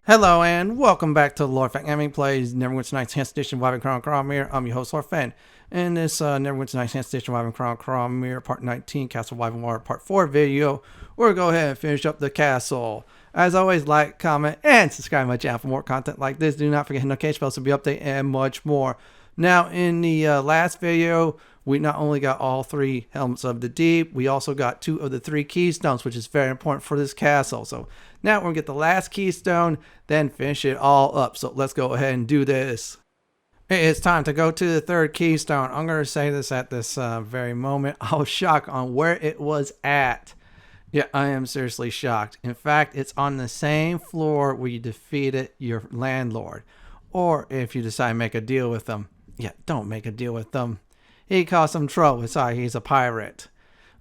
Hello and welcome back to Lord Fenton Gaming Plays Neverwinter Nights Enhanced Edition Wyvern Cormyr. I'm your host Lord Fenton. In this Neverwinter Nights Enhanced Edition Wyvern Cormyr Part 19 Castle Wyvernwater Part 4 video, we're going to go ahead and finish up the castle. As always, like, comment, and subscribe to my channel for more content like this. Do not forget to hit notification bells to be updated and much more. Now, in the last video, we not only got all 3 Helmets of the Deep, we also got 2 of the 3 Keystones, which is very important for this castle. So now we're going to get the last Keystone, then finish it all up. So let's go ahead and do this. It's time to go to the 3rd Keystone. I'm going to say this at this very moment. I was shocked on where it was at. Yeah, I am seriously shocked. In fact, it's on the same floor where you defeated your landlord. Or if you decide to make a deal with them. Yeah, don't make a deal with them. He caused some trouble. Sorry, he's a pirate.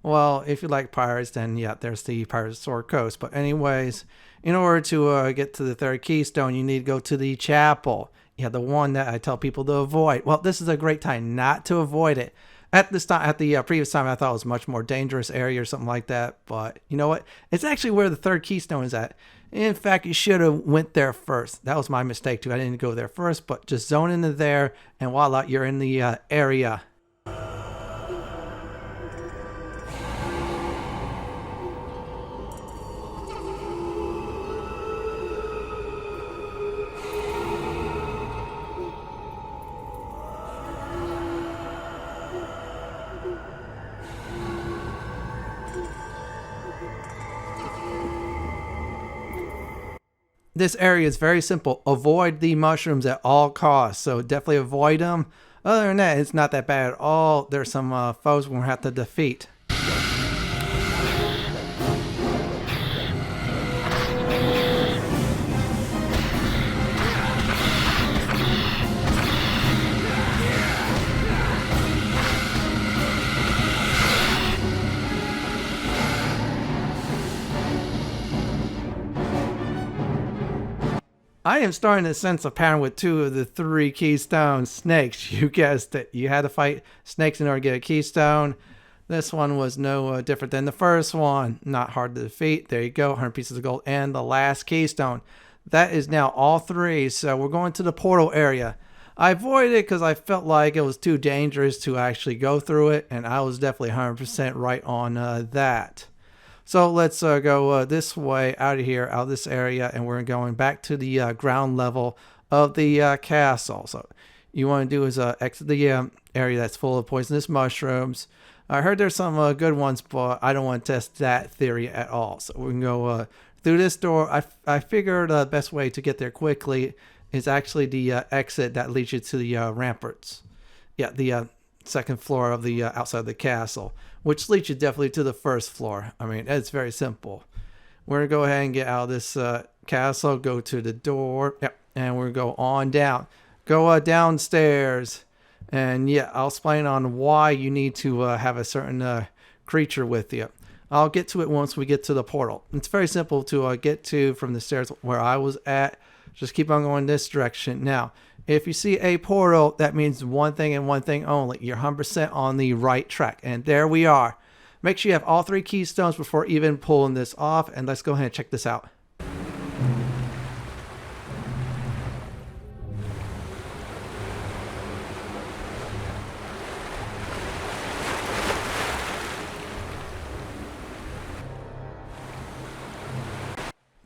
Well, if you like pirates, then yeah, there's the Pirates of Sword Coast. But anyways, in order to get to the 3rd Keystone, you need to go to the chapel. Yeah, the one that I tell people to avoid. Well, this is a great time not to avoid it. At this time, at the previous time, I thought it was a much more dangerous area or something like that. But you know what? It's actually where the 3rd Keystone is at. In fact, you should have went there first. That was my mistake too. I didn't go there first, but just zone into there, and voila, you're in the area. This area is very simple. Avoid the mushrooms at all costs. So definitely avoid them. Other than that, it's not that bad at all. There's some foes we're going to have to defeat. I am starting to sense a pattern with 2 of the 3 Keystone snakes. You guessed it. You had to fight snakes in order to get a Keystone. This one was no different than the first one. Not hard to defeat. There you go. 100 pieces of gold and the last Keystone. That is now all 3. So we're going to the portal area. I avoided it because I felt like it was too dangerous to actually go through it. And I was definitely 100% right on that. So let's go this way out of here, out of this area, and we're going back to the ground level of the castle. So you want to do is exit the area that's full of poisonous mushrooms. I heard there's some good ones, but I don't want to test that theory at all. So we can go through this door. I figured the best way to get there quickly is actually the exit that leads you to the ramparts. Yeah, the 2nd floor of the outside of the castle, which leads you definitely to the 1st floor. I mean, it's very simple. We're going to go ahead and get out of this castle, go to the door, yep, and we're going to go on down. Go downstairs, and yeah, I'll explain on why you need to have a certain creature with you. I'll get to it once we get to the portal. It's very simple to get to from the stairs where I was at. Just keep on going this direction. Now, if you see a portal, that means one thing and one thing only. You're 100% on the right track. And there we are. Make sure you have all 3 Keystones before even pulling this off. And let's go ahead and check this out.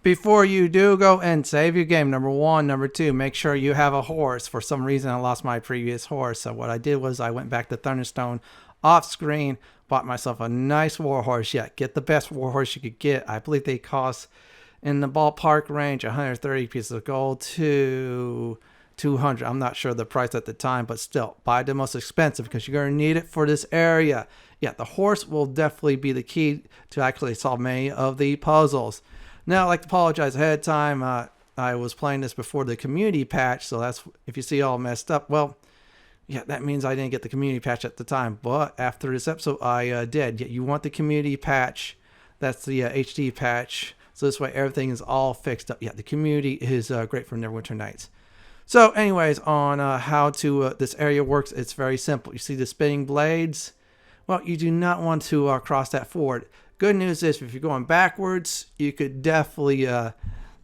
Before you do go and save your game, number 1, number 2, make sure you have a horse. For some reason, I lost my previous horse. So what I did was I went back to Thunderstone off screen, bought myself a nice war horse. Yeah, get the best war horse you could get. I believe they cost in the ballpark range 130 pieces of gold to 200. I'm not sure the price at the time, but still, buy the most expensive because you're going to need it for this area. Yeah, the horse will definitely be the key to actually solve many of the puzzles. Now, I'd like to apologize ahead of time. I was playing this before the community patch, so that's if you see all messed up. Well, yeah, that means I didn't get the community patch at the time. But after this episode, I did. Yeah, you want the community patch. That's the HD patch. So this way, everything is all fixed up. Yeah, the community is great for Neverwinter Nights. So anyways, on how to this area works, it's very simple. You see the spinning blades? Well, you do not want to cross that forward. Good news is if you're going backwards, you could definitely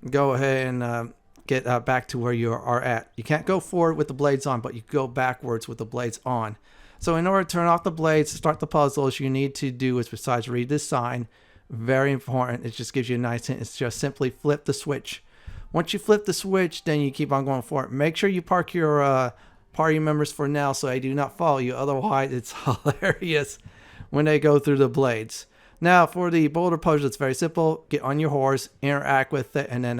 go ahead and get back to where you are at. You can't go forward with the blades on, but you go backwards with the blades on. So in order to turn off the blades to start the puzzles, you need to do is, besides read this sign, very important, it just gives you a nice hint, it's just simply flip the switch. Once you flip the switch, then you keep on going forward. Make sure you park your party members for now so they do not follow you. Otherwise, it's hilarious when they go through the blades. Now, for the boulder puzzle, it's very simple. Get on your horse, interact with it, and then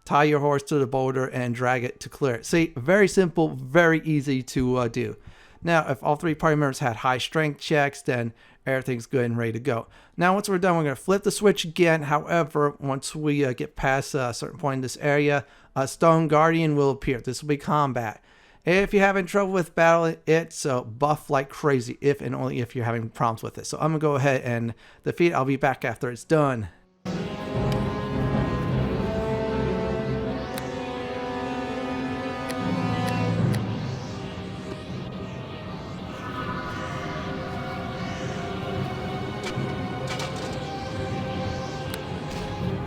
tie your horse to the boulder and drag it to clear it. See, very simple, very easy to do. Now, if all 3 party members had high strength checks, then everything's good and ready to go. Now, once we're done, we're going to flip the switch again. However, once we get past a certain point in this area, a stone guardian will appear. This will be combat. If you're having trouble with battling it, so buff like crazy, if and only if you're having problems with it. So I'm going to go ahead and defeat it. I'll be back after it's done.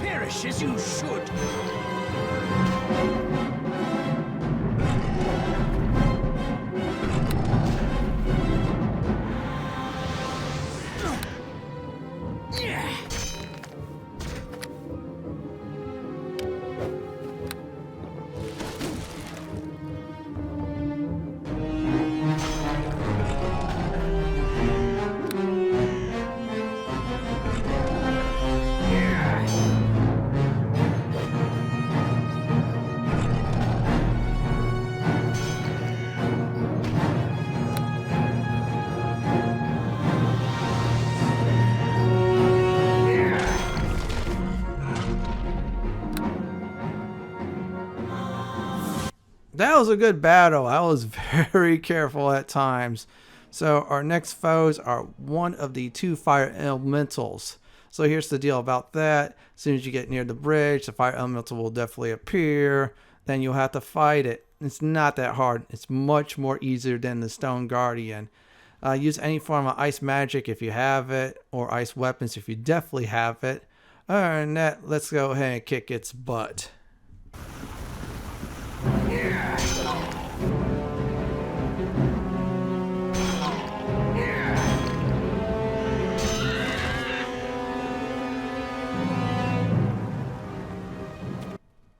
Perish as you should. That was a good battle. I was very careful at times. So our next foes are one of the 2 fire elementals. So here's the deal about that. As soon as you get near the bridge, the fire elemental will definitely appear. Then you'll have to fight it. It's not that hard. It's much more easier than the stone guardian. Use any form of ice magic if you have it, or ice weapons if you definitely have it. Other than that, let's go ahead and kick its butt.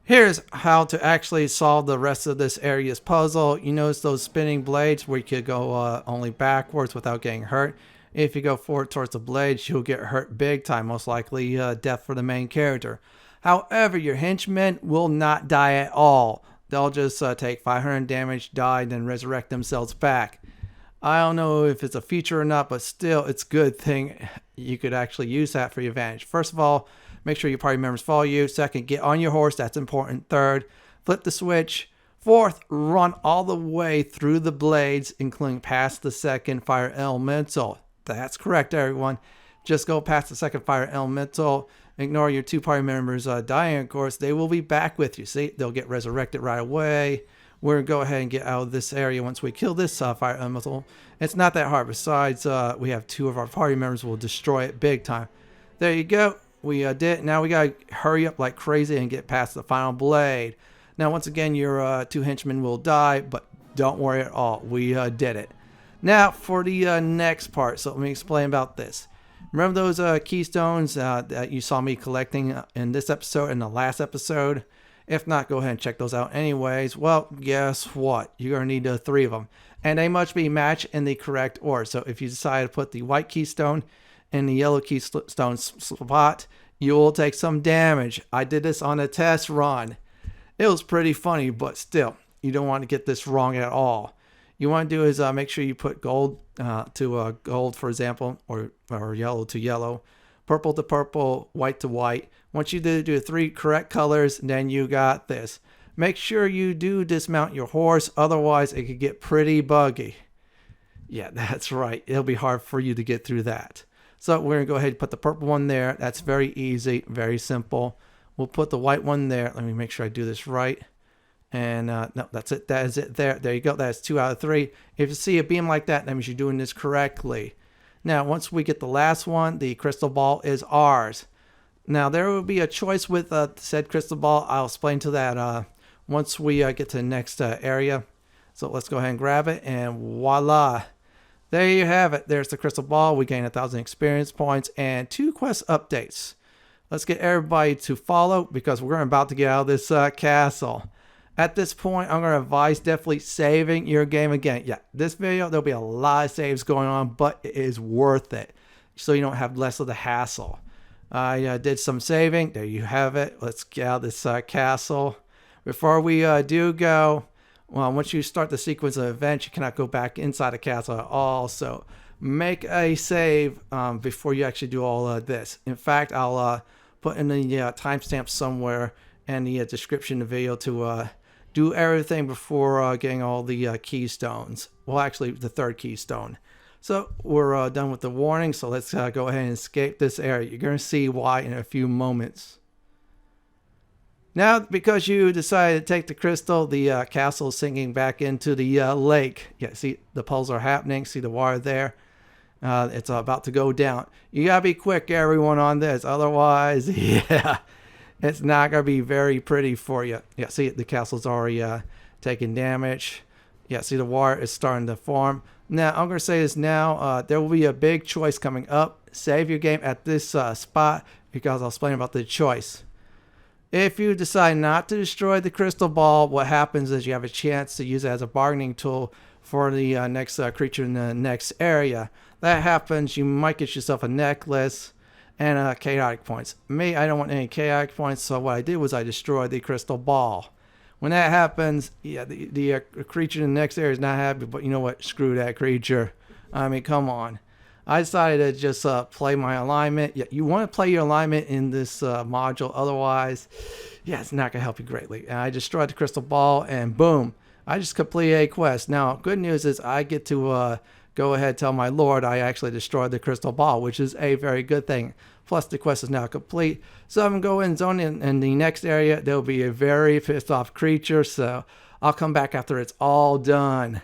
Here's how to actually solve the rest of this area's puzzle. You notice those spinning blades where you could go only backwards without getting hurt. If you go forward towards the blades, you'll get hurt big time, most likely death for the main character. However, your henchmen will not die at all. They'll just take 500 damage, die, then resurrect themselves back. I don't know if it's a feature or not, but still, it's a good thing you could actually use that for your advantage. First of all, make sure your party members follow you. Second, get on your horse. That's important. Third, flip the switch. Fourth, run all the way through the blades, including past the second fire elemental. That's correct, everyone. Just go past the second fire elemental. Ignore your 2 party members dying, of course. They will be back with you. See, they'll get resurrected right away. We're going to go ahead and get out of this area once we kill this fire elemental. It's not that hard. Besides, we have 2 of our party members will destroy it big time. There you go. We did it. Now we got to hurry up like crazy and get past the final blade. Now, once again, your 2 henchmen will die, but don't worry at all. We did it. Now, for the next part. So let me explain about this. Remember those keystones that you saw me collecting in this episode and the last episode? If not, go ahead and check those out anyways. Well, guess what? You're going to need 3 of them. And they must be matched in the correct order. So if you decide to put the white keystone in the yellow keystone spot, you will take some damage. I did this on a test run. It was pretty funny, but still, you don't want to get this wrong at all. You want to do is make sure you put gold to gold, for example, or yellow to yellow, purple to purple, white to white. Once you do 3 correct colors, then you got this. Make sure you do dismount your horse, otherwise it could get pretty buggy. Yeah, that's right. It'll be hard for you to get through that. So we're going to go ahead and put the purple one there. That's very easy, very simple. We'll put the white one there. Let me make sure I do this right. And no, that's it. That is it there. There you go. That's 2 out of 3. If you see a beam like that, that means you're doing this correctly. Now, once we get the last one, the crystal ball is ours. Now, there will be a choice with said crystal ball. I'll explain to that once we get to the next area. So let's go ahead and grab it, and voila. There you have it. There's the crystal ball. We gain 1,000 experience points and 2 quest updates. Let's get everybody to follow because we're about to get out of this castle. At this point, I'm going to advise definitely saving your game again. Yeah, this video, there'll be a lot of saves going on, but it is worth it. So you don't have less of the hassle. I did some saving. There you have it. Let's get out of this castle. Before we do go, well, once you start the sequence of events, you cannot go back inside the castle at all. So make a save before you actually do all of this. In fact, I'll put in the timestamp somewhere and the description of the video to do everything before getting all the keystones. Well, actually, the 3rd keystone. So we're done with the warning. So let's go ahead and escape this area. You're going to see why in a few moments. Now, because you decided to take the crystal, the castle is sinking back into the lake. Yeah, see, the pulls are happening. See the water there? It's about to go down. You got to be quick, everyone, on this. Otherwise, yeah, it's not going to be very pretty for you. Yeah, see, the castle's already taking damage. Yeah, see, the water is starting to form. Now, I'm going to say this now. There will be a big choice coming up. Save your game at this spot because I'll explain about the choice. If you decide not to destroy the crystal ball, what happens is you have a chance to use it as a bargaining tool for the next creature in the next area. That happens, you might get yourself a necklace and chaotic points. Me, I don't want any chaotic points, so what I did was I destroyed the crystal ball. When that happens, yeah, the creature in the next area is not happy, but you know what? Screw that creature. I mean, come on. I decided to just play my alignment. Yeah, you want to play your alignment in this module. Otherwise, yeah, it's not going to help you greatly. And I destroyed the crystal ball, and boom, I just completed a quest. Now, good news is I get to go ahead and tell my lord I actually destroyed the crystal ball, which is a very good thing. Plus, the quest is now complete. So I'm going to go in zone in the next area. There will be a very pissed off creature, so I'll come back after it's all done.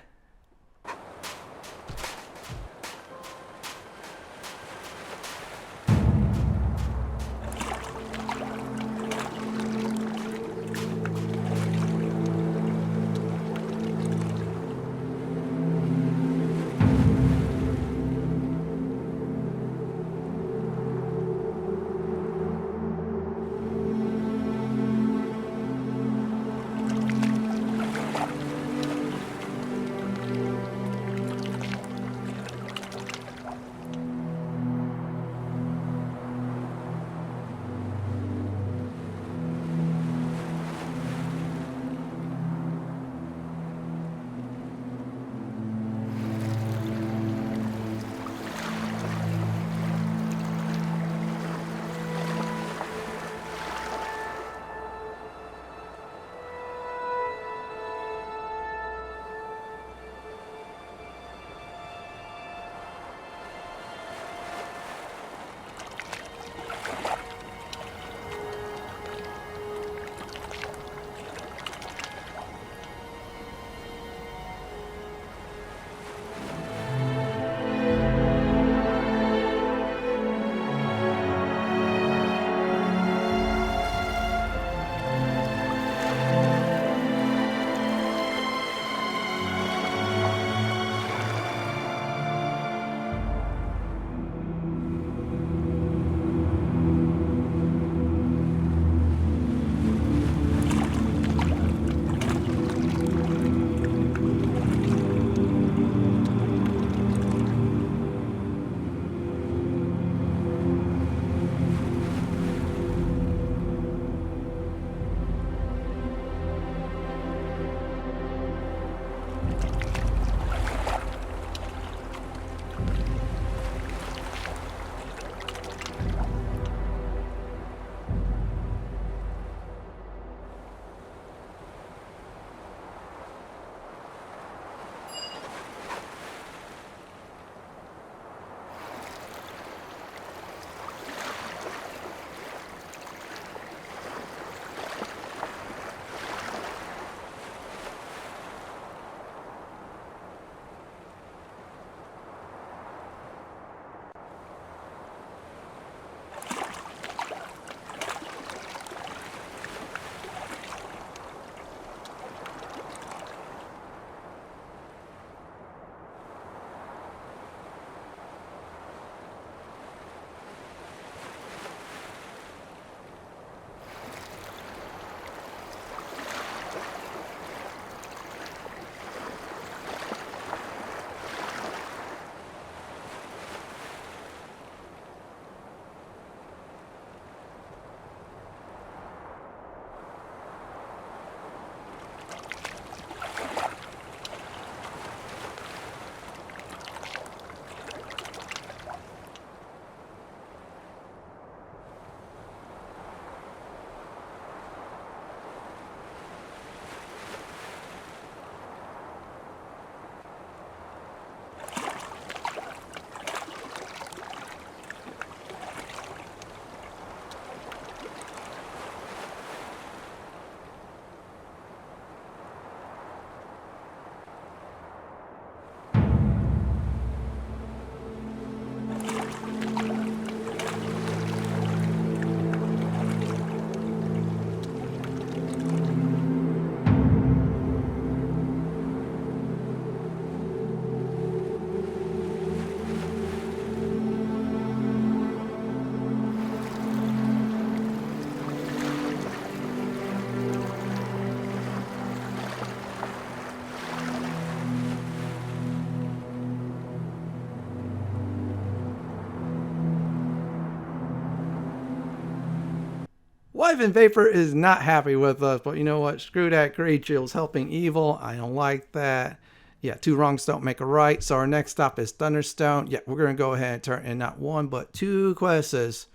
Wyvern Vapor is not happy with us, but you know what? Screw that. Great Jill's helping evil. I don't like that. Yeah, two wrongs don't make a right. So our next stop is Thunderstone. Yeah, we're going to go ahead and turn in not one, but two quests.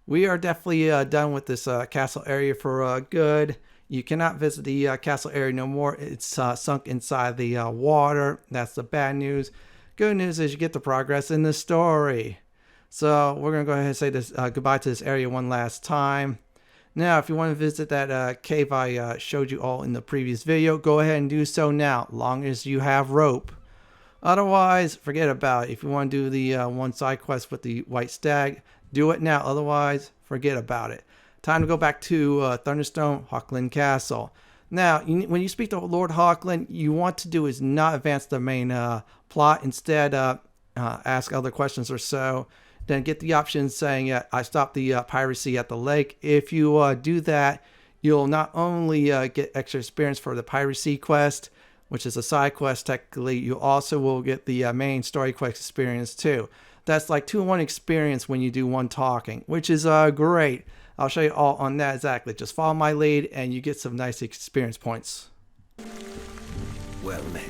We are definitely done with this castle area for good. You cannot visit the castle area no more. It's sunk inside the water. That's the bad news. Good news is you get the progress in the story. So we're going to go ahead and say this goodbye to this area one last time. Now, if you want to visit that cave I showed you all in the previous video, go ahead and do so now, long as you have rope. Otherwise, forget about it. If you want to do the one side quest with the white stag, do it now. Otherwise, forget about it. Time to go back to Thunderstone, Hawklin Castle. Now, when you speak to Lord Hawklin, you want to do is not advance the main plot. Instead, ask other questions or so. Then get the option saying, I stopped the piracy at the lake. If you do that, you'll not only get extra experience for the piracy quest, which is a side quest technically, you also will get the main story quest experience too. That's like 2-in-1 experience when you do one talking, which is great. I'll show you all on that exactly. Just follow my lead and you get some nice experience points. Well met.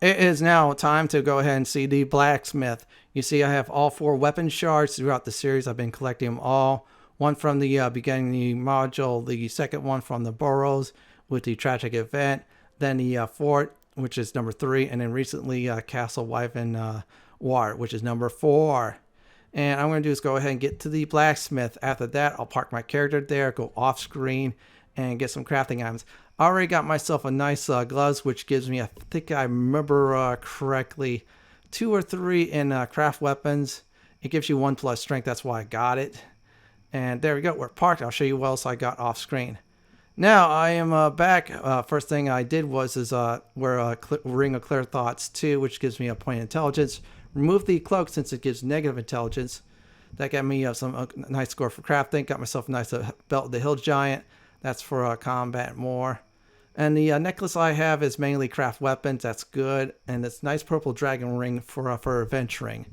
It is now time to go ahead and see the Blacksmith. You see I have all 4 weapon shards throughout the series. I've been collecting them all. One from the beginning of the module, the second one from the Burrows with the tragic event, then the fort, which is number 3, and then recently Castle Wyvernwater, which is number 4. And I'm going to do is go ahead and get to the Blacksmith. After that, I'll park my character there, go off screen, and get some crafting items. I already got myself a nice gloves, which gives me, I think I remember correctly, 2 or 3 in craft weapons. It gives you 1+ strength. That's why I got it. And there we go. We're parked. I'll show you what else I got off screen. Now I am back. First thing I did was wear Ring of Clear Thoughts 2, which gives me a point of intelligence. Remove the cloak since it gives negative intelligence. That got me some nice score for crafting. Got myself a nice belt of the Hill Giant. That's for combat more. And the necklace I have is mainly craft weapons. That's good. And it's nice purple dragon ring for adventuring.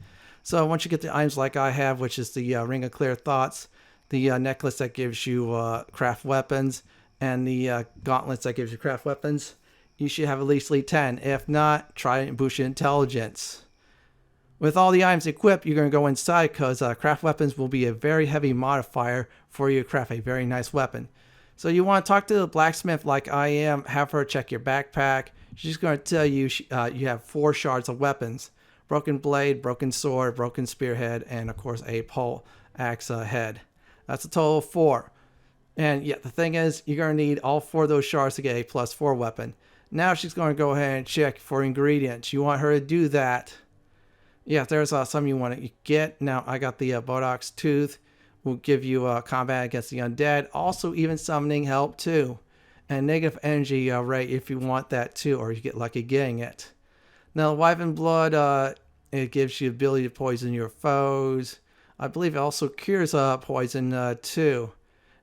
So once you get the items like I have, which is the Ring of Clear Thoughts, the necklace that gives you craft weapons, and the gauntlets that gives you craft weapons, you should have at least Elite 10. If not, try and boost your intelligence. With all the items equipped, you're going to go inside because craft weapons will be a very heavy modifier for you to craft a very nice weapon. So you want to talk to the blacksmith like I am, have her check your backpack. She's going to tell you you have 4 shards of weapons. Broken blade, broken sword, broken spearhead, and of course a pole axe head. That's a total of 4. And yeah, the thing is, you're going to need all 4 of those shards to get a +4 weapon. Now she's going to go ahead and check for ingredients. You want her to do that. Yeah, there's some you want to get. Now, I got the Bodok's Tooth. Will give you combat against the undead. Also, even summoning help, too. And negative energy rate if you want that, too. Or you get lucky getting it. Now, Wyvern Blood, it gives you the ability to poison your foes. I believe it also cures poison, too.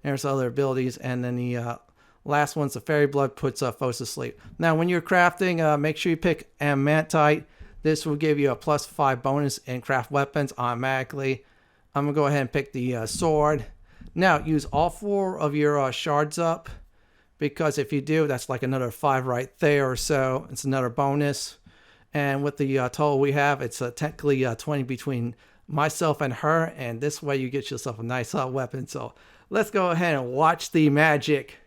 There's other abilities. And then the last one's the Fairy Blood puts foes to sleep. Now, when you're crafting, make sure you pick Amantite. This will give you a +5 bonus in craft weapons automatically. I'm going to go ahead and pick the sword. Now, use all 4 of your shards up. Because if you do, that's like another 5 right there or so. It's another bonus. And with the total we have, it's technically 20 between myself and her. And this way you get yourself a nice weapon. So let's go ahead and watch the magic.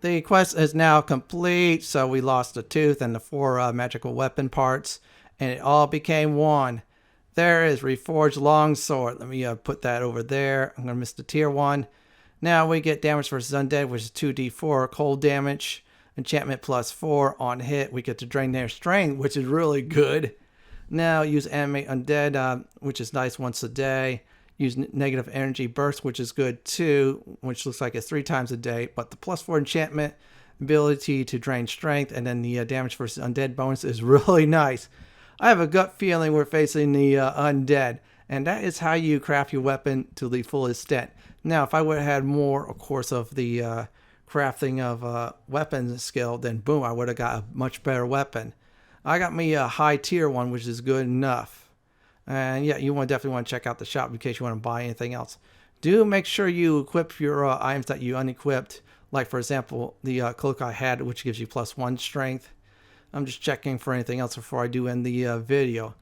The quest is now complete, so we lost the tooth and the 4 magical weapon parts, and it all became 1. There is Reforged Longsword. Let me put that over there. I'm going to miss the tier 1. Now we get damage versus undead, which is 2d4 cold damage. Enchantment +4 on hit. We get to drain their strength, which is really good. Now use animate undead, which is nice once a day. Use negative energy burst, which is good too, which looks like it's 3 times a day. But the +4 enchantment, ability to drain strength, and then the damage versus undead bonus is really nice. I have a gut feeling we're facing the undead, and that is how you craft your weapon to the full extent. Now, if I would have had more, of course, of the crafting of weapons skill, then boom, I would have got a much better weapon. I got me a high tier one, which is good enough. And yeah, you definitely want to check out the shop in case you want to buy anything else. Do make sure you equip your items that you unequipped. Like, for example, the cloak I had, which gives you +1 strength. I'm just checking for anything else before I do end the video.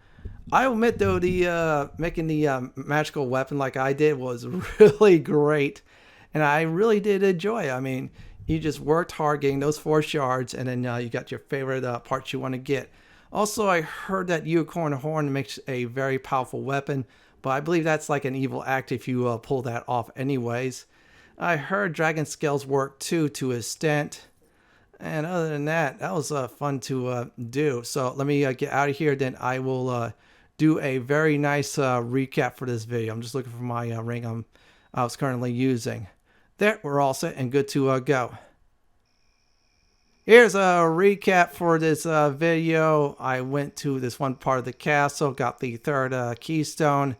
I will admit, though, the making the magical weapon like I did was really great. And I really did enjoy it. I mean, you just worked hard getting those 4 shards, and then you got your favorite parts you want to get. Also, I heard that unicorn horn makes a very powerful weapon, but I believe that's like an evil act if you pull that off anyways. I heard dragon scales work too to an extent. And other than that, that was fun to do. So let me get out of here, then I will do a very nice recap for this video. I'm just looking for my ring I was currently using. There, we're all set and good to go. Here's a recap for this video. I went to this one part of the castle, got the 3rd Keystone.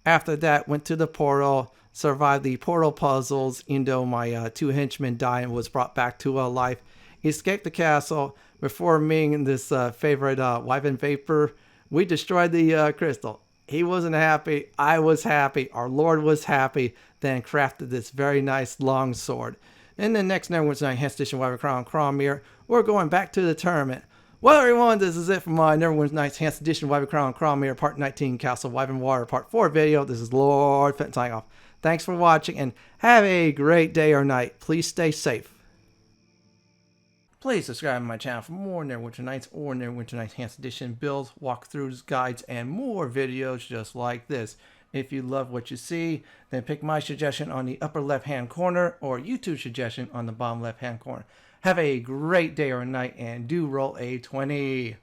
After that, went to the portal, survived the portal puzzles, even though my 2 henchmen died and was brought back to life. Escaped the castle before meeting this favorite Wyvern Vapor. We destroyed the crystal. He wasn't happy. I was happy. Our Lord was happy. Then crafted this very nice longsword. In the next Neverwinter Enhanced Edition Wyvern Crown Cormyr, we're going back to the tournament. Well, everyone, this is it for my Neverwinter Enhanced Edition Wyvern Crown Cormyr Part 19 Castle Wyvernwater Part 4 video. This is Lord Fenton signing off. Thanks for watching and have a great day or night. Please stay safe. Please subscribe to my channel for more Neverwinter Nights or Neverwinter Nights Enhanced Edition builds, walkthroughs, guides, and more videos just like this. If you love what you see, then pick my suggestion on the upper left hand corner or YouTube suggestion on the bottom left hand corner. Have a great day or night and do roll a 20.